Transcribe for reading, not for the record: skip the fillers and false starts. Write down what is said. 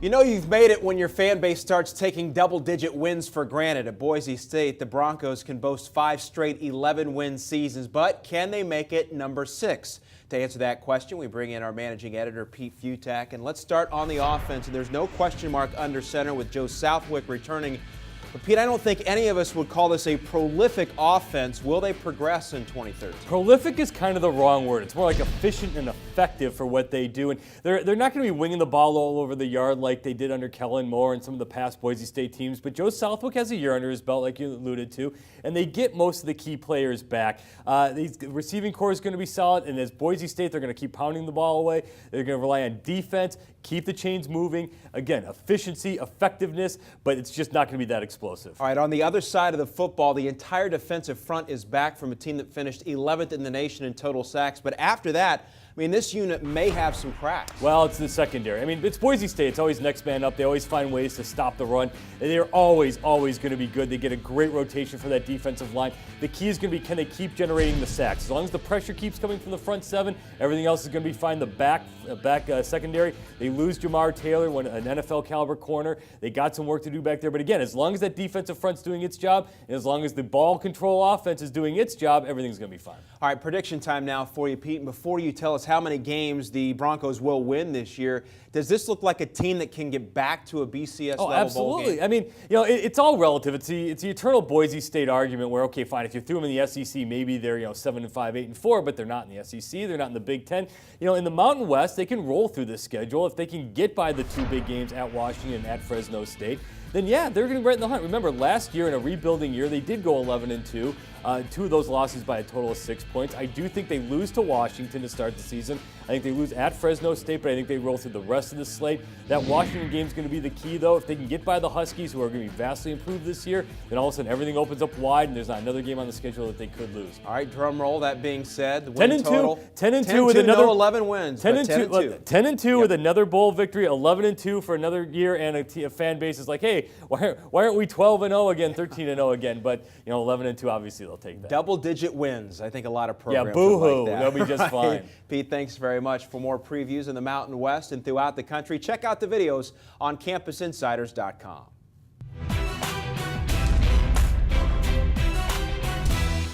You know you've made it when your fan base starts taking double-digit wins for granted. At Boise State, the Broncos can boast 5 straight 11-win seasons, but can they make it number 6? To answer that question, we bring in our managing editor, Pete Futak, and let's start on the offense. And there's no question mark under center with Joe Southwick returning. But Pete, I don't think any of us would call this a prolific offense. Will they progress in 2013? Prolific is kind of the wrong word. It's more like efficient and effective for what they do. And they're not going to be winging the ball all over the yard like they did under Kellen Moore and some of the past Boise State teams. But Joe Southwick has a year under his belt, like you alluded to, and they get most of the key players back. The receiving core is going to be solid, and as Boise State, they're going to keep pounding the ball away. They're going to rely on defense, keep the chains moving. Again, efficiency, effectiveness, but it's just not going to be that explosive. All right, on the other side of the football, the entire defensive front is back from a team that finished 11th in the nation in total sacks. But after that, I mean, this unit may have some cracks. Well, it's the secondary. I mean, it's Boise State. It's always next man up. They always find ways to stop the run. And they're always going to be good. They get a great rotation for that defensive line. The key is going to be, can they keep generating the sacks? As long as the pressure keeps coming from the front seven, everything else is going to be fine. The back secondary, they lose Jamar Taylor, an NFL caliber corner. They got some work to do back there. But again, as long as that defensive front's doing its job, and as long as the ball control offense is doing its job, everything's going to be fine. All right, prediction time now for you, Pete. And before you tell us how many games the Broncos will win this year, does this look like a team that can get back to a BCS level absolutely. bowl game? I mean, you know, it's all relative. It's the eternal Boise State argument where, okay, fine, if you threw them in the SEC, maybe they're 7-5, 8-4, but they're not in the SEC. They're not in the Big Ten. You know, in the Mountain West, they can roll through this schedule if they can get by the 2 big games at Washington and at Fresno State. Then yeah, they're going to be right in the hunt. Remember, last year in a rebuilding year, they did go 11-2. 2 of those losses by a total of 6 points. I do think they lose to Washington to start the season. I think they lose at Fresno State, but I think they roll through the rest of the slate. That Washington game is going to be the key, though. If they can get by the Huskies, who are going to be vastly improved this year, then all of a sudden everything opens up wide, and there's not another game on the schedule that they could lose. All right, drum roll. That being said, the win 10-2, total 10-2 with another 11 wins. 10-2 with another bowl victory. 11-2 for another year, and a fan base is like, hey, why aren't we 12-0 again, 13-0 again? But 11-2, obviously they'll take that. Double-digit wins. I think a lot of programs Yeah, boo-hoo. like that. They'll be just fine. Pete, thanks very much. For more previews in the Mountain West and throughout the country, check out the videos on CampusInsiders.com.